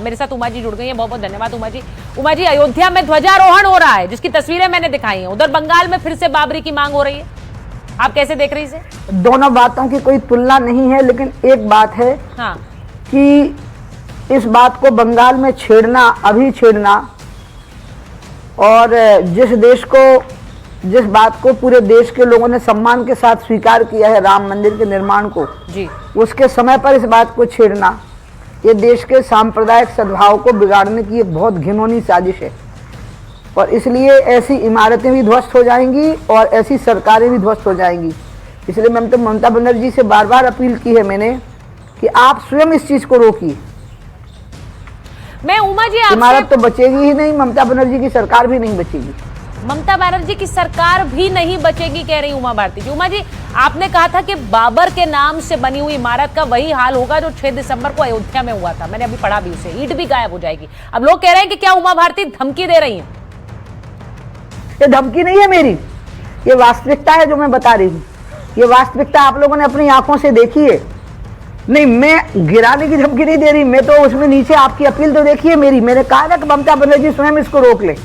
मेरे साथ उमा जी जुड़ गई हैं, बहुत बहुत धन्यवाद उमा जी। उमा जी, अयोध्या में ध्वजारोहण हो रहा है जिसकी तस्वीरें मैंने दिखाई हैं, उधर बंगाल में फिर से बाबरी की मांग हो रही है, आप कैसे देख रही हैं इसे? दोनों बातों की कोई तुलना नहीं है, लेकिन एक बात है हाँ, कि इस बात को बंगाल में छेड़ना, अभी छेड़ना, और जिस बात को पूरे देश के लोगों ने सम्मान के साथ स्वीकार किया है, राम मंदिर के निर्माण को जी, उसके समय पर इस बात को छेड़ना, ये देश के सांप्रदायिक सद्भाव को बिगाड़ने की एक बहुत घिनौनी साजिश है। और इसलिए ऐसी इमारतें भी ध्वस्त हो जाएंगी और ऐसी सरकारें भी ध्वस्त हो जाएंगी। इसलिए मैंने तो ममता बनर्जी से बार बार अपील की है मैंने कि आप स्वयं इस चीज को रोकिए। मैं उमा जी इमारत तो बचेगी ही नहीं, ममता बनर्जी की सरकार भी नहीं बचेगी। ममता बनर्जी की सरकार भी नहीं बचेगी कह रही उमा भारती जी। उमा जी, आपने कहा था कि बाबर के नाम से बनी हुई इमारत का वही हाल होगा जो 6 दिसंबर को अयोध्या में हुआ था। मैंने अभी पढ़ा भी उसे, ईंट भी गायब हो जाएगी। अब लोग कह रहे हैं कि क्या उमा भारती धमकी दे रही हैं? ये धमकी नहीं है मेरी, ये वास्तविकता है जो मैं बता रही हूँ। ये वास्तविकता आप लोगों ने अपनी आंखों से देखी है। नहीं, मैं गिराने की धमकी नहीं दे रही, मैं तो उसमें नीचे आपकी अपील तो देखिए मेरी। मैंने कहा ना कि ममता बनर्जी स्वयं इसको रोक ले।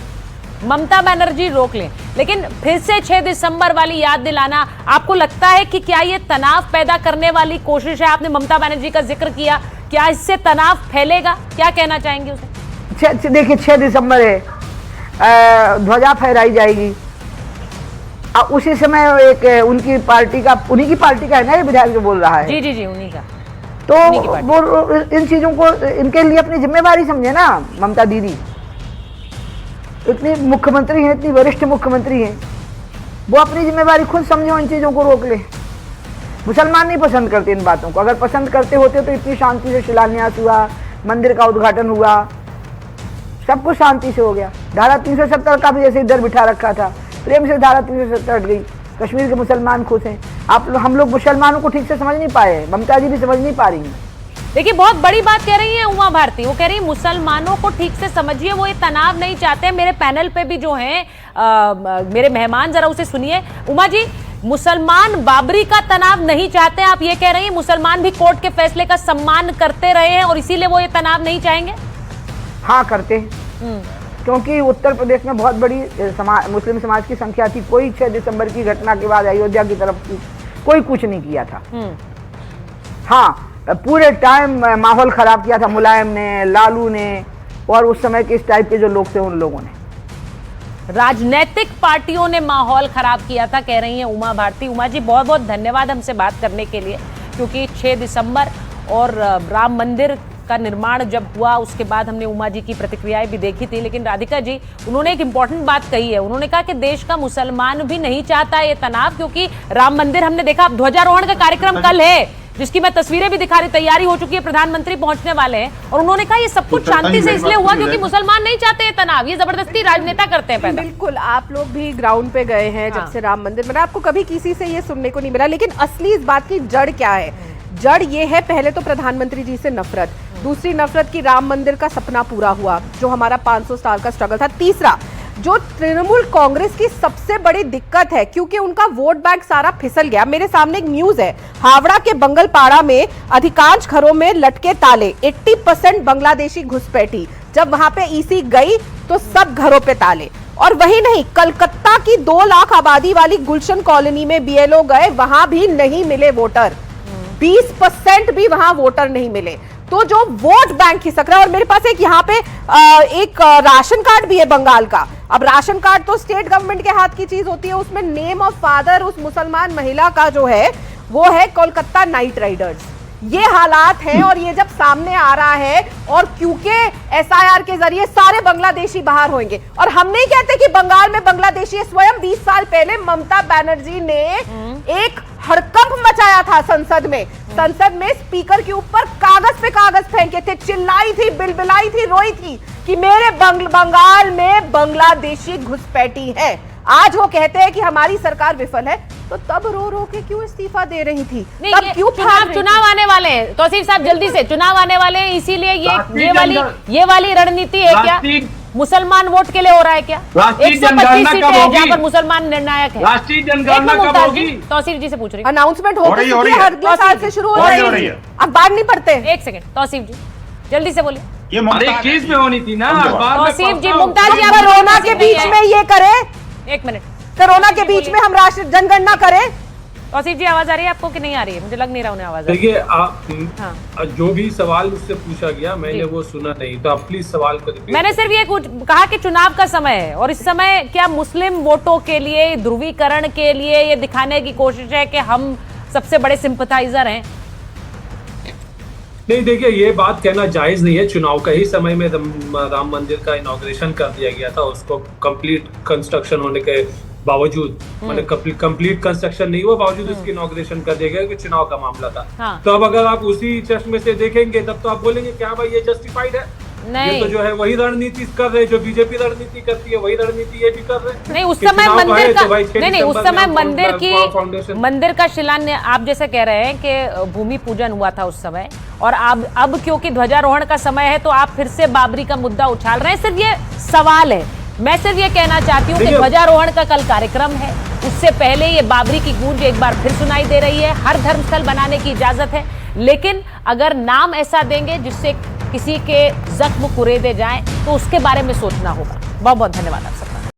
ममता बनर्जी रोक लें, लेकिन फिर से 6 दिसंबर वाली याद दिलाना, आपको लगता है कि क्या ये तनाव पैदा करने वाली कोशिश है? आपने ममता बनर्जी का जिक्र किया, क्या इससे तनाव फैलेगा? क्या कहना चाहेंगे उसे? देखिए, 6 दिसंबर है, ध्वजा फहराई जाएगी। अब उसी समय एक उन्हीं की पार्टी का है ना ये विधायक जो बोल रहा है। जी जी जी, उन्हीं का। तो वो इन चीजों को इनके लिए अपनी जिम्मेवारी समझे ना ममता दीदी। इतनी मुख्यमंत्री हैं, इतनी वरिष्ठ मुख्यमंत्री हैं, वो अपनी जिम्मेवारी खुद समझो, इन चीजों को रोक ले। मुसलमान नहीं पसंद करते इन बातों को। अगर पसंद करते होते तो इतनी शांति से शिलान्यास हुआ, मंदिर का उद्घाटन हुआ, सब कुछ शांति से हो गया। धारा 370 का भी जैसे इधर बिठा रखा था, प्रेम से धारा 370 हट गई। कश्मीर के मुसलमान खुश हैं। हम लोग मुसलमानों को ठीक से समझ नहीं पाए, ममता जी भी समझ नहीं पा रही हैं। देखिए, बहुत बड़ी बात कह रही है उमा भारती। वो कह रही है मुसलमानों को ठीक से समझिए, वो ये तनाव नहीं चाहते। मेरे पैनल पे भी जो हैं मेरे मेहमान, जरा उसे सुनिए। उमा जी, मुसलमान बाबरी का तनाव नहीं चाहते, आप ये कह रही हैं मुसलमान भी कोर्ट के फैसले का सम्मान करते रहे हैं और इसीलिए वो ये तनाव नहीं चाहेंगे? हाँ, करते हैं, क्योंकि उत्तर प्रदेश में बहुत बड़ी मुस्लिम समाज की संख्या थी। कोई 6 दिसंबर की घटना के बाद अयोध्या की तरफ कोई कुछ नहीं किया था। हाँ, पूरे टाइम माहौल खराब किया था मुलायम ने, लालू ने, और उस समय के इस टाइप के जो लोग थे उन लोगों ने। राजनीतिक पार्टियों ने माहौल खराब किया था कह रही हैं उमा भारती। उमा जी, बहुत बहुत धन्यवाद हमसे बात करने के लिए, क्योंकि 6 दिसंबर और राम मंदिर का निर्माण जब हुआ उसके बाद हमने उमा जी की प्रतिक्रियाएं भी देखी थी। लेकिन राधिका जी, उन्होंने एक इंपॉर्टेंट बात कही है। उन्होंने कहा कि देश का मुसलमान भी नहीं चाहता ये तनाव, क्योंकि राम मंदिर हमने देखा, अब ध्वजारोहण का कार्यक्रम कल है जिसकी मैं तस्वीरें भी दिखा रही, तैयारी हो चुकी है, प्रधानमंत्री पहुंचने वाले हैं। और उन्होंने कहा ये सब कुछ शांति से इसलिए हुआ क्योंकि मुसलमान नहीं चाहते ये तनाव, ये जबरदस्ती राजनेता करते हैं पैदा। बिल्कुल, आप लोग भी ग्राउंड पे गए हैं जब से राम मंदिर बना, आपको कभी किसी से ये सुनने को नहीं मिला। लेकिन असली इस बात की जड़ क्या है? जड़ ये है, पहले तो प्रधानमंत्री जी से नफरत, दूसरी नफरत की राम मंदिर का सपना पूरा हुआ जो हमारा 500 साल का स्ट्रगल था, तीसरा जो तृणमूल कांग्रेस की सबसे बड़ी दिक्कत है क्योंकि उनका वोट बैंक सारा फिसल गया। मेरे सामने एक न्यूज है, हावड़ा के बंगलपाड़ा में अधिकांश घरों में लटके ताले, 80% बांग्लादेशी घुसपैठी। जब वहां पे ईसी गई तो सब घरों पे ताले। और वही नहीं, कलकत्ता की 2 लाख आबादी वाली गुलशन कॉलोनी में बीएलओ गए, वहां भी नहीं मिले वोटर, 20% भी वहां वोटर नहीं मिले। तो जो वोट बैंक खिसक रहा है। और मेरे पास एक यहाँ पे एक राशन कार्ड भी है बंगाल का। अब राशन कार्ड तो स्टेट गवर्नमेंट के हाथ की चीज होती है, उसमें नेम ऑफ फादर उस मुसलमान महिला का जो है वो है कोलकाता नाइट राइडर्स। ये हालात हैं और ये जब सामने आ रहा है, और क्योंकि एसआईआर के जरिए सारे बांग्लादेशी बाहर होंगे, और हम नहीं कहते कि बंगाल में बांग्लादेशी है। स्वयं 20 साल पहले ममता बनर्जी ने एक हड़कंप मचाया था संसद में। संसद में स्पीकर के ऊपर कागज पे कागज फेंके थे, चिल्लाई थी, बिलबिलाई थी, रोई थी कि मेरे बंगाल में बांग्लादेशी घुसपैठी है। आज वो कहते हैं कि हमारी सरकार विफल है, तो तब रो रो के क्यों इस्तीफा दे रही थी? तब क्यों चुनाव आने वाले हैं तौसीफ साहब, जल्दी से चुनाव आने वाले हैं, इसीलिए ये वाली रणनीति है क्या? मुसलमान वोट के लिए हो रहा है क्या? 125 सीटें हैं जहाँ पर मुसलमान निर्णायक है। राष्ट्रीय जनगणना कब होगी? तौसीफ जी से पूछ रही हूँ। अनाउंसमेंट हो रही है, हर साल से शुरू हो रही है, अखबार नहीं पढ़ते। एक सेकंड तौसीफ जी, जल्दी से बोलिए। ये अरे 21 में होनी थी ना, बाद में तौसीफ जी, पढ़ता हूं। मुमताज जी, कोरोना के बीच में ये करें, एक मिनट, कोरोना के बीच में हम राष्ट्रीय जनगणना करें। तौसीफ जी आवाज आ रही है आपको कि नहीं आ रही है? मुझे लग नहीं रहा उन्हें आवाज आ रही है। देखिए आप हाँ। जो भी सवाल मुझसे पूछा गया मैंने वो सुना नहीं, तो आप प्लीज सवाल को रिपीट मैंने सिर्फ ये कहा कि चुनाव का समय है और इस समय क्या मुस्लिम वोटों के लिए, ध्रुवीकरण के लिए ये दिखाने की कोशिश है कि हम सबसे बड़े सिंपथाइजर हैं? नहीं, देखिए ये बात कहना जायज नहीं है। चुनाव का ही समय में राम मंदिर का इनॉग्रेशन कर दिया गया था, उसको कंप्लीट कंस्ट्रक्शन होने के बावजूद, मतलब कंप्लीट कंस्ट्रक्शन नहीं हुआ बावजूद उसकी इनॉग्रेशन कर दिया गया कि चुनाव का मामला था। हाँ। तो अब अगर आप उसी चश्मे से देखेंगे तब तो आप बोलेंगे क्या भाई ये जस्टिफाइड है? नहीं। ये तो जो है वही रणनीति कर रहे हैं जो बीजेपी रणनीति करती है, वही रणनीति ये भी कर रहे हैं। नहीं, उस कि समय चुनाव मंदिर है का तो भाई 6 नहीं, उस दिसंबर समय में मंदिर फाउंडेशन की मंदिर का शिलान्यास, आप जैसे कह रहे हैं कि भूमि पूजन हुआ था उस समय, और अब क्योंकि ध्वजारोहण का समय है तो आप फिर से बाबरी का मुद्दा उछाल रहे हैं। सिर्फ ये सवाल है, मैं सिर्फ ये कहना चाहती हूँ कि ध्वजारोहण का कल कार्यक्रम है, उससे पहले ये बाबरी की गूंज एक बार फिर सुनाई दे रही है। हर धर्मस्थल बनाने की इजाजत है, लेकिन अगर नाम ऐसा देंगे जिससे किसी के जख्म कुरेदे जाएं तो उसके बारे में सोचना होगा। बहुत बहुत धन्यवाद आप सबका।